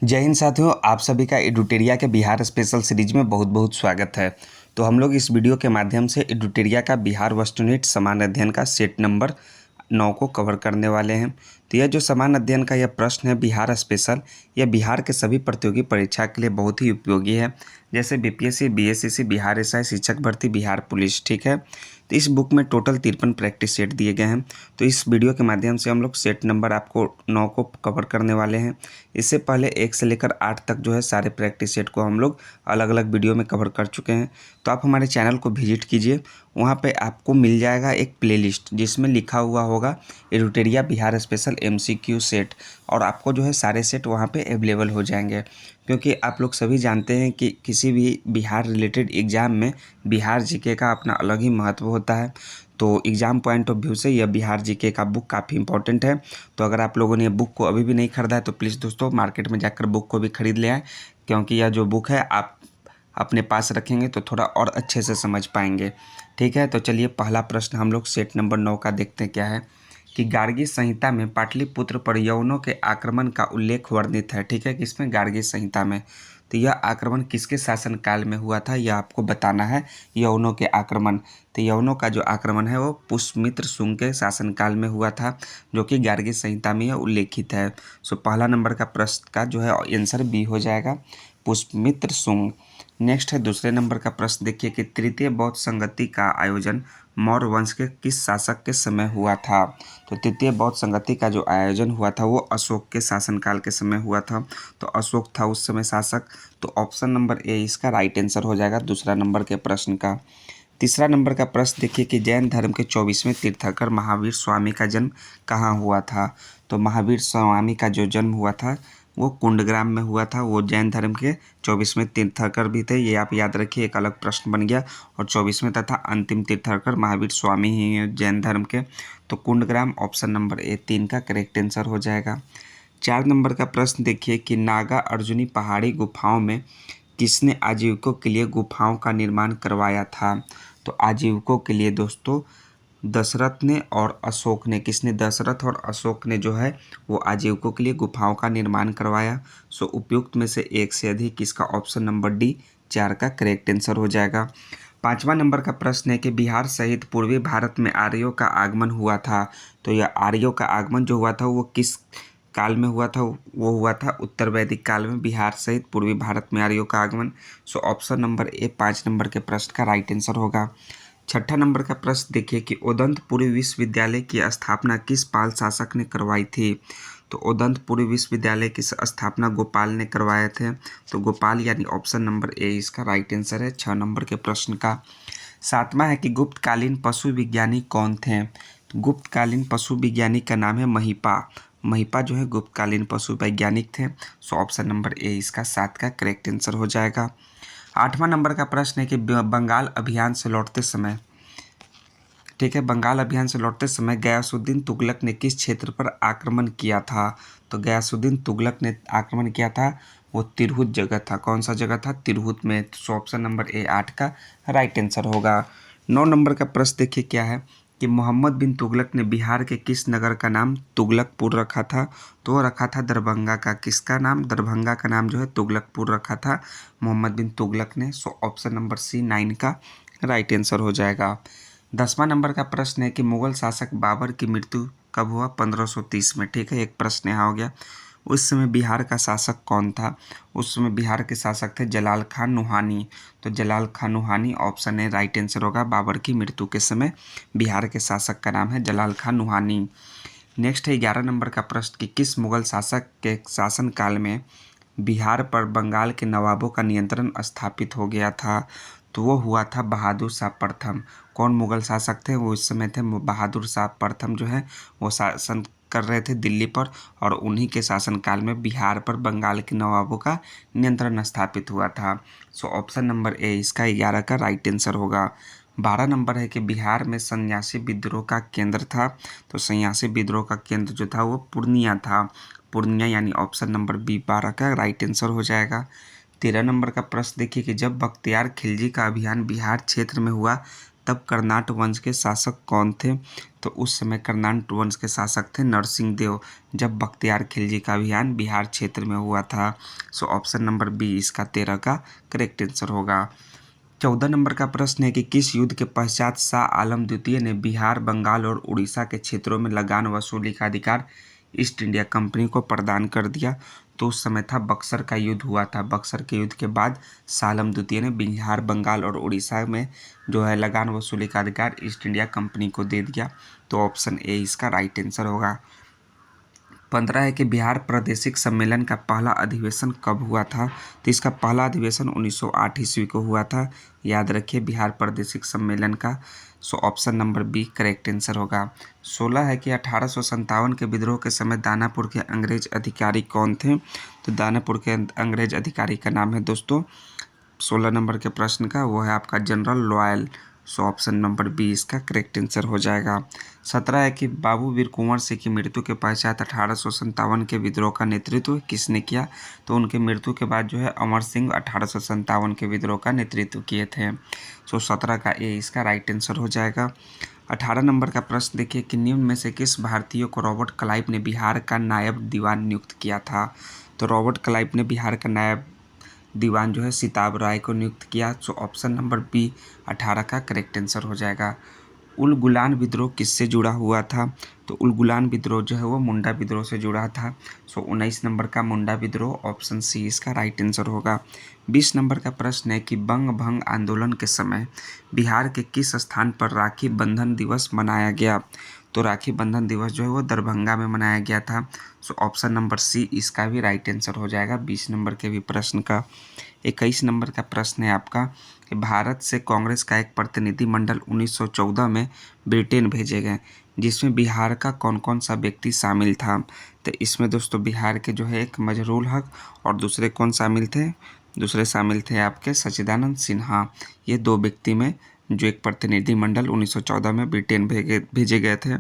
जय हिंद साथियों, आप सभी का एडुटेरिया के बिहार स्पेशल सीरीज में बहुत बहुत स्वागत है। तो हम लोग इस वीडियो के माध्यम से एडुटेरिया का बिहार वस्तुनिष्ठ सामान्य अध्ययन का सेट नंबर 9 को कवर करने वाले हैं। तो यह जो सामान्य अध्ययन का यह प्रश्न है बिहार स्पेशल, यह बिहार के सभी प्रतियोगी परीक्षा के लिए बहुत ही उपयोगी है, जैसे बीपीएससी, बीएसएससी, बिहार एसआई, शिक्षक भर्ती, बिहार पुलिस। ठीक है, तो इस बुक में टोटल 53 प्रैक्टिस सेट दिए गए हैं। तो इस वीडियो के माध्यम से हम लोग सेट नंबर आपको 9 को कवर करने वाले हैं। इससे पहले 1 से लेकर 8 तक जो है सारे प्रैक्टिस सेट को हम लोग अलग अलग वीडियो में कवर कर चुके हैं। तो आप हमारे चैनल को विजिट कीजिए, वहाँ पे आपको मिल जाएगा एक प्लेलिस्ट जिसमें लिखा हुआ होगा एडुटेरिया बिहार स्पेशल एमसीक्यू सेट, और आपको जो है सारे सेट वहाँ पे अवेलेबल हो जाएंगे। क्योंकि आप लोग सभी जानते हैं कि किसी भी बिहार रिलेटेड एग्ज़ाम में बिहार जीके का अपना अलग ही महत्व होता है। तो एग्ज़ाम पॉइंट ऑफ व्यू से यह बिहार जीके का बुक काफ़ी इंपॉर्टेंट है। तो अगर आप लोगों ने बुक को अभी भी नहीं ख़रीदा है तो प्लीज़ दोस्तों मार्केट में जाकर बुक को भी ख़रीद ले आए, क्योंकि यह जो बुक है आप अपने पास रखेंगे तो थोड़ा और अच्छे से समझ पाएंगे। ठीक है, तो चलिए पहला प्रश्न हम लोग सेट नंबर 9 का देखते हैं क्या है कि गार्गी संहिता में पाटलिपुत्र पर यवनों के आक्रमण का उल्लेख वर्णित है। ठीक है, किसमें? गार्गी संहिता में। तो यह आक्रमण किसके शासनकाल में हुआ था, यह आपको बताना है। यवनों के आक्रमण, तो यवनों का जो आक्रमण है वो पुष्यमित्र शुंग के शासनकाल में हुआ था, जो कि गार्गी संहिता में यह उल्लेखित है। सो पहला नंबर का प्रश्न का जो है आंसर बी हो जाएगा, पुष्यमित्र शुंग। नेक्स्ट है दूसरे नंबर का प्रश्न, देखिए कि तृतीय बौद्ध संगति का आयोजन मौर्य वंश के किस शासक के समय हुआ था। तो तृतीय बौद्ध संगति का जो आयोजन हुआ था वो अशोक के शासनकाल के समय हुआ था। तो अशोक था उस समय शासक। तो ऑप्शन नंबर ए इसका राइट आंसर हो जाएगा दूसरा नंबर के प्रश्न का। तीसरा नंबर का प्रश्न देखिए कि जैन धर्म के 24वें तीर्थंकर महावीर स्वामी का जन्म कहाँ हुआ था। तो महावीर स्वामी का जो जन्म हुआ था वो कुंडग्राम में हुआ था। वो जैन धर्म के 24वें तीर्थंकर भी थे, ये आप याद रखिए, एक अलग प्रश्न बन गया। और 24वें तथा अंतिम तीर्थंकर महावीर स्वामी ही हैं जैन धर्म के। तो कुंडग्राम ऑप्शन नंबर ए 3 का करेक्ट आंसर हो जाएगा। 4 नंबर का प्रश्न देखिए कि नागा अर्जुनी पहाड़ी गुफाओं में किसने आजीविकों के लिए गुफाओं का निर्माण करवाया था। तो आजीविकों के लिए दोस्तों दशरथ ने और अशोक ने, किसने? दशरथ और अशोक ने जो है वो आजीविकों के लिए गुफाओं का निर्माण करवाया। सो उपयुक्त में से एक से अधिक, इसका ऑप्शन नंबर डी 4 का करेक्ट आंसर हो जाएगा। 5वां नंबर का प्रश्न है कि बिहार सहित पूर्वी भारत में आर्यों का आगमन हुआ था। तो यह आर्यों का आगमन जो हुआ था वो किस काल में हुआ था? वो हुआ था उत्तर वैदिक काल में बिहार सहित पूर्वी भारत में आर्यों का आगमन। सो ऑप्शन नंबर ए 5 नंबर के प्रश्न का राइट आंसर होगा। 6ठा नंबर का प्रश्न देखिए कि उदंतपुरी विश्वविद्यालय की स्थापना किस पाल शासक ने करवाई थी। तो उदंतपुरी विश्वविद्यालय की स्थापना गोपाल ने करवाए थे। तो गोपाल यानी ऑप्शन नंबर ए इसका राइट आंसर है 6 नंबर के प्रश्न का। 7वां है कि गुप्तकालीन पशु विज्ञानी कौन थे। गुप्तकालीन पशु विज्ञानी का नाम है महिपा। महिपा जो है गुप्तकालीन पशु वैज्ञानिक थे। सो ऑप्शन नंबर ए इसका 7 का करेक्ट आंसर हो जाएगा। 8वां नंबर का प्रश्न है कि बंगाल अभियान से लौटते समय, ठीक है, बंगाल अभियान से लौटते समय गयासुद्दीन तुगलक ने किस क्षेत्र पर आक्रमण किया था। तो गयासुद्दीन तुगलक ने आक्रमण किया था वो तिरहुत जगह था। कौन सा जगह था? तिरहुत में। तो ऑप्शन नंबर ए 8 का राइट आंसर होगा। 9 नंबर का प्रश्न देखिए क्या है कि मोहम्मद बिन तुगलक ने बिहार के किस नगर का नाम तुगलकपुर रखा था। तो रखा था दरभंगा का। किसका नाम? दरभंगा का नाम जो है तुगलकपुर रखा था मोहम्मद बिन तुगलक ने। सो ऑप्शन नंबर सी 9 का राइट आंसर हो जाएगा। 10वां नंबर का प्रश्न है कि मुगल शासक बाबर की मृत्यु कब हुआ? 1530 में। ठीक है, एक प्रश्न यहाँ हो गया। उस समय बिहार का शासक कौन था? उस समय बिहार के शासक थे जलाल खान नुहानी। तो Jalal Khan Nuhani option A right answer होगा। बाबर की मृत्यु के समय बिहार के शासक का नाम है जलाल खान नुहानी। नेक्स्ट है 11 नंबर का प्रश्न कि किस मुगल शासक के शासनकाल में बिहार पर बंगाल के नवाबों का नियंत्रण स्थापित हो गया था। तो वो हुआ था बहादुर शाह प्रथम। कौन मुगल शासक थे? वो इस समय थे बहादुर शाह प्रथम जो है वो शासन कर रहे थे दिल्ली पर, और उन्हीं के शासनकाल में बिहार पर बंगाल के नवाबों का नियंत्रण स्थापित हुआ था। सो ऑप्शन नंबर ए इसका 11 का राइट आंसर होगा। 12 नंबर है कि बिहार में सन्यासी विद्रोह का केंद्र था। तो सन्यासी विद्रोह का केंद्र जो था वो पूर्णिया था। पूर्णिया यानी ऑप्शन नंबर बी 12 का राइट आंसर हो जाएगा। 13 नंबर का प्रश्न देखिए कि जब बख्तियार खिलजी का अभियान बिहार क्षेत्र में हुआ तब कर्नाट वंश के शासक कौन थे? तो उस समय कर्नाट वंश के शासक थे नरसिंह देव, जब बख्तियार खिलजी का अभियान बिहार क्षेत्र में हुआ था। सो ऑप्शन नंबर बी इसका 13 का करेक्ट आंसर होगा। 14 नंबर का प्रश्न है कि किस युद्ध के पश्चात शाह आलम द्वितीय ने बिहार, बंगाल और उड़ीसा के क्षेत्रों में लगान वसूली का अधिकार ईस्ट इंडिया कंपनी को प्रदान कर दिया? तो उस समय था बक्सर का युद्ध हुआ था। बक्सर के युद्ध के बाद शाह आलम द्वितीय ने बिहार, बंगाल और उड़ीसा में जो है लगान वसूली का अधिकार ईस्ट इंडिया कंपनी को दे दिया। तो ऑप्शन ए इसका राइट आंसर होगा। 15 है कि बिहार प्रादेशिक सम्मेलन का पहला अधिवेशन कब हुआ था? तो इसका पहला अधिवेशन 1908 ईस्वी को हुआ था। याद रखिए बिहार प्रादेशिक सम्मेलन का। So option number B correct answer होगा। 16 है कि 1857 के विद्रोह के समय दानापुर के अंग्रेज अधिकारी कौन थे? तो दानापुर के अंग्रेज अधिकारी का नाम है दोस्तों 16 नंबर के प्रश्न का, वो है आपका general loyal. So option number B इसका करेक्ट आंसर हो जाएगा। 17 है कि बाबू वीर कुंवर सिंह की मृत्यु के पश्चात 1857 के विद्रोह का नेतृत्व किसने किया? तो उनके मृत्यु के बाद जो है अमर सिंह 1857 के विद्रोह का नेतृत्व किए थे। सो 17 का ए इसका राइट आंसर हो जाएगा। 18 नंबर का प्रश्न देखिए कि निम्न में से किस भारतीय को रॉबर्ट क्लाइव ने बिहार का नायब दीवान नियुक्त किया था? तो रॉबर्ट क्लाइव ने बिहार का नायब दीवान जो है सिताब राय को नियुक्त किया। सो ऑप्शन नंबर बी 18 का करेक्ट आंसर हो जाएगा। उल गुलान विद्रोह किससे जुड़ा हुआ था? तो उल गुलान विद्रोह जो है वो मुंडा विद्रोह से जुड़ा था। सो 19 नंबर का मुंडा विद्रोह, ऑप्शन सी इसका राइट आंसर होगा। 20 नंबर का प्रश्न है कि बंग भंग आंदोलन के समय बिहार के किस स्थान पर राखी बंधन दिवस मनाया गया? तो राखी बंधन दिवस जो है वो दरभंगा में मनाया गया था। सो ऑप्शन नंबर सी इसका भी राइट आंसर हो जाएगा 20 नंबर के भी प्रश्न का। 21 नंबर का प्रश्न है आपका कि भारत से कांग्रेस का एक प्रतिनिधिमंडल 1914 में ब्रिटेन भेजे गए, जिसमें बिहार का कौन कौन सा व्यक्ति शामिल था? तो इसमें दोस्तों बिहार के जो है एक मजरूल हक और दूसरे कौन शामिल थे? दूसरे शामिल थे आपके सच्चिदानंद सिन्हा। ये दो व्यक्ति में जो एक प्रतिनिधिमंडल 1914 में ब्रिटेन भेजे गए थे।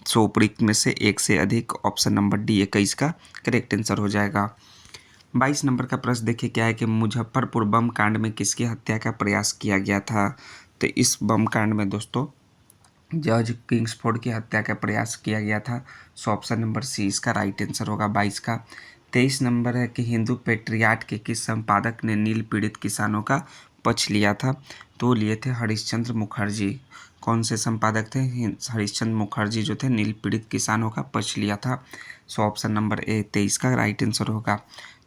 सो उपयुक्त में से एक से अधिक, ऑप्शन नंबर डी 21 का करेक्ट आंसर हो जाएगा। 22 नंबर का प्रश्न देखिए क्या है कि मुजफ्फरपुर बम कांड में किसकी हत्या का प्रयास किया गया था? तो इस बम कांड में दोस्तों जॉर्ज किंग्सफोर्ड की हत्या का प्रयास किया गया था। सो ऑप्शन नंबर सी इसका राइट आंसर होगा 22 का। 23 नंबर है कि हिंदू पेट्रियाट के किस संपादक ने नील पीड़ित किसानों का पक्ष लिया था? तो लिए थे हरिश्चंद्र मुखर्जी। कौन से संपादक थे? हरिश्चंद्र मुखर्जी जो थे नील पीड़ित किसानों का पक्ष लिया था। सो ऑप्शन नंबर ए 23 का राइट आंसर होगा।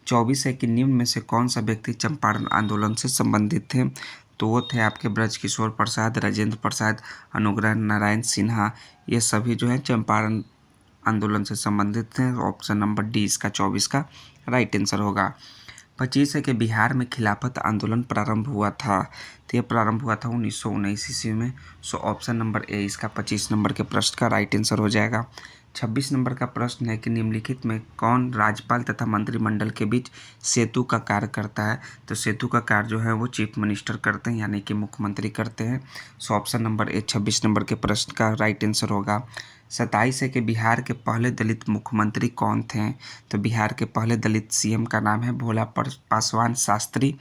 24 है कि निम्न में से कौन सा व्यक्ति चंपारण आंदोलन से संबंधित थे? तो वो थे आपके ब्रजकिशोर प्रसाद, राजेंद्र प्रसाद, अनुग्रह नारायण सिन्हा। ये सभी जो है चंपारण आंदोलन से संबंधित थे। ऑप्शन नंबर डी इसका 24 का राइट आंसर होगा। 25 है कि बिहार में खिलाफत आंदोलन प्रारंभ हुआ था। तो ये प्रारंभ हुआ था 1919 ईस्वी में। सो ऑप्शन नंबर ए इसका 25 नंबर के प्रश्न का राइट आंसर हो जाएगा। 26 नंबर का प्रश्न है कि निम्नलिखित में कौन राज्यपाल तथा मंत्रिमंडल के बीच सेतु का कार्य करता है? तो सेतु का कार्य जो है वो चीफ मिनिस्टर करते हैं, यानी कि मुख्यमंत्री करते हैं। So option number A 26 number के प्रश्न का राइट आंसर होगा। 27 है कि बिहार के पहले दलित मुख्यमंत्री कौन थे? तो बिहार के पहले दलित सीएम का नाम है भोला पासवान शास्त्री।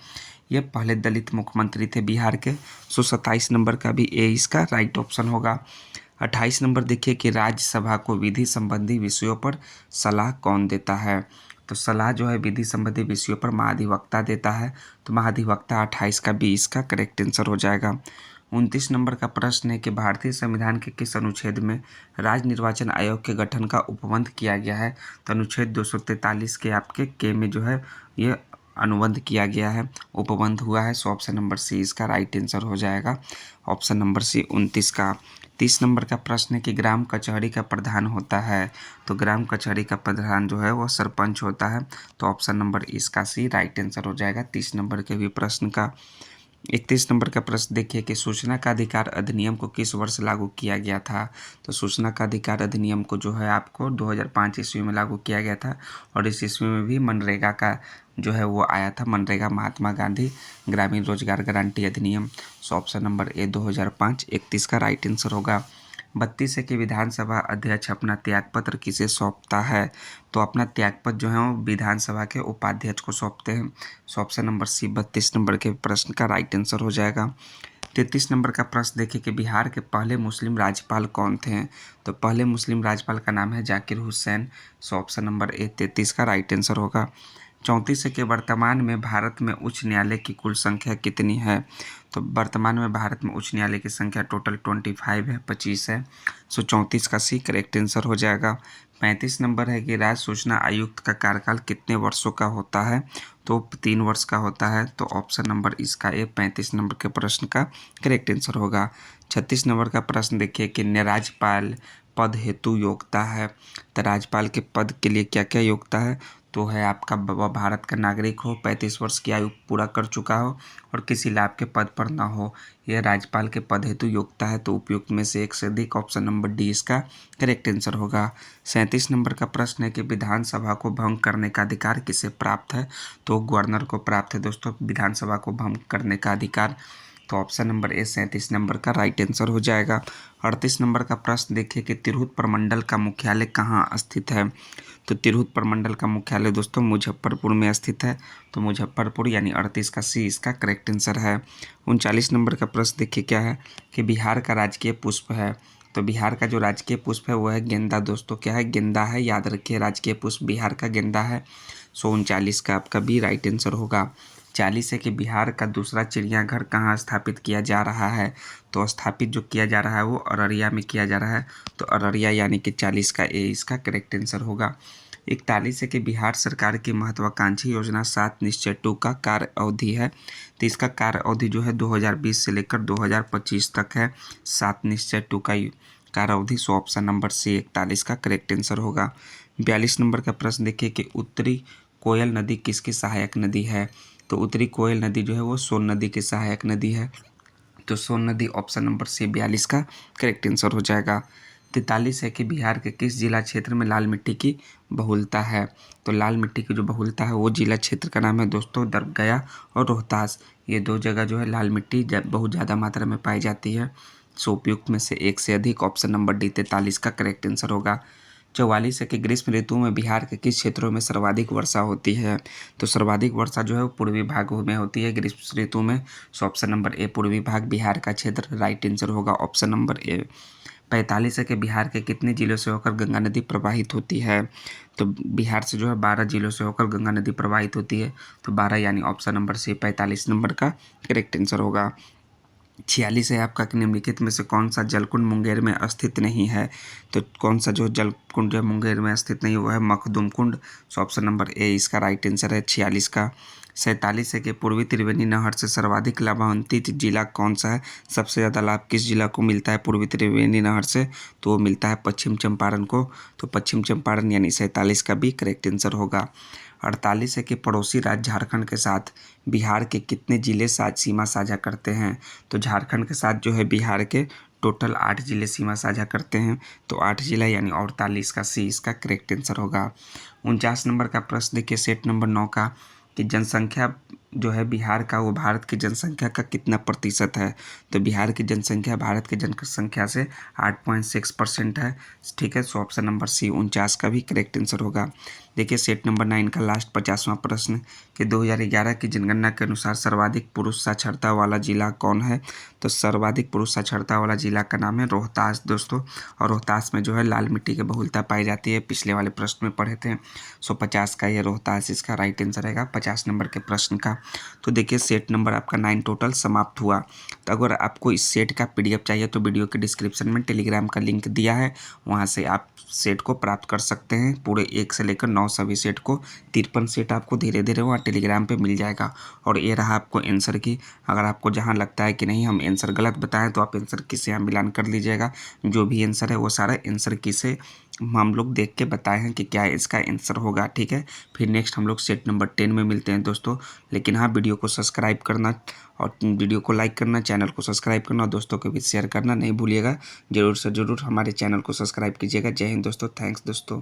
ये पहले दलित मुख्यमंत्री थे बिहार के। सो 27 नंबर का भी ए इसका राइट ऑप्शन होगा। 28 नंबर देखिए कि राज्यसभा को विधि संबंधी विषयों पर सलाह कौन देता है? तो सलाह जो है विधि संबंधी विषयों पर महाधिवक्ता देता है। तो महाधिवक्ता 28 का बी इसका करेक्ट आंसर हो जाएगा। 29 नंबर का प्रश्न है कि भारतीय संविधान के किस अनुच्छेद में राज्य निर्वाचन आयोग के गठन का उपबंध किया गया है? तो अनुच्छेद 243 के आपके के में जो है ये अनुबंध किया गया है, उपबंध हुआ है। सो ऑप्शन नंबर सी इसका राइट आंसर हो जाएगा। ऑप्शन नंबर सी 29 का। 30 नंबर का प्रश्न है कि ग्राम कचहरी का प्रधान होता है। तो ग्राम कचहरी का प्रधान जो है वो सरपंच होता है। तो ऑप्शन नंबर इसका सी राइट आंसर हो जाएगा 30 नंबर के भी प्रश्न का। 31 नंबर का प्रश्न देखिए कि सूचना का अधिकार अधिनियम को किस वर्ष लागू किया गया था? तो सूचना का अधिकार अधिनियम को जो है आपको 2005 ईस्वी में लागू किया गया था। और इस ईस्वी में भी मनरेगा का जो है वो आया था, मनरेगा महात्मा गांधी ग्रामीण रोजगार गारंटी अधिनियम। सो ऑप्शन नंबर ए 2005 31 का राइट आंसर होगा। 32 है कि विधानसभा अध्यक्ष अपना त्यागपत्र किसे सौंपता है? तो अपना त्यागपत्र जो है वो विधानसभा के उपाध्यक्ष को सौंपते हैं। So option number C 32 number के प्रश्न का राइट आंसर हो जाएगा। 33 नंबर का प्रश्न देखिए कि बिहार के पहले मुस्लिम राज्यपाल कौन थे। तो पहले मुस्लिम राज्यपाल का नाम है जाकिर हुसैन। सो ऑप्शन नंबर ए 33 का राइट आंसर होगा। 34 है कि वर्तमान में भारत में उच्च न्यायालय की कुल संख्या कितनी है। तो वर्तमान में भारत में उच्च न्यायालय की संख्या टोटल 25 है, 25 है। सो 34 का सी करेक्ट आंसर हो जाएगा। 35 नंबर है कि राज्य सूचना आयुक्त का कार्यकाल कितने वर्षों का होता है। तो 3 वर्ष का होता है। तो ऑप्शन नंबर इसका ए 35 नंबर के प्रश्न का करेक्ट आंसर होगा। 36 नंबर का प्रश्न देखिए कि राज्यपाल पद हेतु योग्यता है। तो राज्यपाल के पद के लिए क्या क्या योग्यता है। तो है आपका भारत का नागरिक हो, 35 वर्ष की आयु पूरा कर चुका हो और किसी लाभ के पद पर ना हो। यह राज्यपाल के पद हेतु योग्यता है। तो उपयुक्त में से एक से अधिक, ऑप्शन नंबर डी इसका करेक्ट आंसर होगा। 37 नंबर का प्रश्न है कि विधानसभा को भंग करने का अधिकार किसे प्राप्त है। तो गवर्नर को प्राप्त है दोस्तों विधानसभा को भंग करने का अधिकार। तो ऑप्शन नंबर ए 37 नंबर का राइट आंसर हो जाएगा। 38 नंबर का प्रश्न देखिए कि तिरहुत प्रमंडल का मुख्यालय कहाँ स्थित है। तो तिरहुत प्रमंडल का मुख्यालय दोस्तों मुजफ्फरपुर में स्थित है। तो मुजफ्फरपुर यानी 38 का सी इसका करेक्ट आंसर है। 39 नंबर का प्रश्न देखिए क्या है कि बिहार का राजकीय पुष्प है। तो बिहार का जो राजकीय पुष्प है वो है गेंदा दोस्तों। क्या है, गेंदा है, याद रखिए राजकीय पुष्प बिहार का गेंदा है। सो 39 का आपका भी राइट आंसर होगा। 40 है कि बिहार का दूसरा चिड़ियाघर कहाँ स्थापित किया जा रहा है। तो स्थापित जो किया जा रहा है वो अररिया में किया जा रहा है। तो अररिया यानी कि 40 का ए इसका करेक्ट आंसर होगा। 41 है कि बिहार सरकार की महत्वाकांक्षी योजना 7 निश्चय 2 का कार्य अवधि है। तो इसका कार्य अवधि जो है 2020 से लेकर 2025 तक है। 7 निश्चय 2 का कार्य अवधि। सो ऑप्शन नंबर सी 41 का करेक्ट आंसर होगा। 42 नंबर का प्रश्न देखिए कि उत्तरी कोयल नदी किसकी सहायक नदी है। तो उत्तरी कोयल नदी जो है वो सोन नदी की सहायक नदी है। तो सोन नदी ऑप्शन नंबर सी 42 का करेक्ट आंसर हो जाएगा। 43 है कि बिहार के किस जिला क्षेत्र में लाल मिट्टी की बहुलता है। तो लाल मिट्टी की जो बहुलता है वो जिला क्षेत्र का नाम है दोस्तों गया और रोहतास। ये दो जगह जो है लाल मिट्टी बहुत ज़्यादा मात्रा में पाई जाती है। सो उपयुक्त में से एक से अधिक, ऑप्शन नंबर डी 43 का करेक्ट आंसर होगा। 44 है कि ग्रीष्म ऋतु में बिहार के किस क्षेत्रों में सर्वाधिक वर्षा होती है। तो सर्वाधिक वर्षा जो है वो पूर्वी भागों में होती है ग्रीष्म ऋतु में। सो ऑप्शन नंबर ए पूर्वी भाग बिहार का क्षेत्र राइट आंसर होगा, ऑप्शन नंबर ए। 45 है कि बिहार के कितने जिलों से होकर गंगा नदी प्रवाहित होती है। तो बिहार से जो है 12 जिलों से होकर गंगा नदी प्रवाहित होती है। तो 12 यानी ऑप्शन नंबर सी 45 नंबर का करेक्ट आंसर होगा। 46 है आपका कि निम्नलिखित में से कौन सा जलकुंड मुंगेर में स्थित नहीं है। तो कौन सा जो जलकुंड जो मुंगेर में स्थित नहीं वो है मखदुम कुंड। सो ऑप्शन नंबर ए इसका राइट आंसर है 46 का। 47 है कि पूर्वी त्रिवेणी नहर से सर्वाधिक लाभान्वित जिला कौन सा है। सबसे ज़्यादा लाभ किस जिला को मिलता है पूर्वी त्रिवेणी नहर से। तो वो मिलता है पश्चिम चंपारण को। तो पश्चिम चंपारण यानी 47 का भी करेक्ट आंसर होगा। 48 है कि पड़ोसी राज्य झारखंड के साथ बिहार के कितने जिले सीमा साझा करते हैं। तो झारखंड के साथ जो है बिहार के टोटल 8 जिले सीमा साझा करते हैं। तो 8 जिला यानी 48 का सी इसका करेक्ट आंसर होगा। 49 नंबर का प्रश्न देखिए सेट नंबर 9 का कि जनसंख्या जो है बिहार का वो भारत की जनसंख्या का कितना प्रतिशत है। तो बिहार की जनसंख्या भारत की जनसंख्या से 8.6% है। ठीक है। सो ऑप्शन नंबर सी 49 का भी करेक्ट आंसर होगा। देखिए सेट नंबर 9 का लास्ट 50वां प्रश्न कि 2011 की जनगणना के अनुसार सर्वाधिक पुरुष साक्षरता वाला जिला कौन है। तो सर्वाधिक पुरुष साक्षरता वाला जिला का नाम है रोहतास दोस्तों। और रोहतास में जो है लाल मिट्टी की बहुलता पाई जाती है, पिछले वाले प्रश्न में पढ़े थे। सो 50 का ये रोहतास इसका राइट आंसर रहेगा 50 नंबर के प्रश्न का। तो देखिए सेट नंबर आपका 9 टोटल समाप्त हुआ। तो अगर आपको इस सेट का PDF चाहिए तो वीडियो के डिस्क्रिप्शन में टेलीग्राम का लिंक दिया है, वहाँ से आप सेट को प्राप्त कर सकते हैं। पूरे 1 से लेकर 9 सभी सेट को 53 सेट आपको धीरे धीरे वहाँ टेलीग्राम पे मिल जाएगा। और ये रहा आपको आंसर की। अगर आपको जहाँ लगता है कि नहीं हम आंसर गलत बताएं तो आप आंसर की से यहाँ मिलान कर लीजिएगा। जो भी आंसर है वो सारा आंसर की से हम लोग देख के बताए हैं कि क्या इसका आंसर होगा। ठीक है। फिर नेक्स्ट हम लोग सेट नंबर 10 में मिलते हैं दोस्तों। लेकिन हाँ, वीडियो को सब्सक्राइब करना और वीडियो को लाइक करना, चैनल को सब्सक्राइब करना और दोस्तों के बीच शेयर करना नहीं भूलिएगा। ज़रूर से ज़रूर हमारे चैनल को सब्सक्राइब कीजिएगा। जय हिंद दोस्तों, थैंक्स दोस्तों।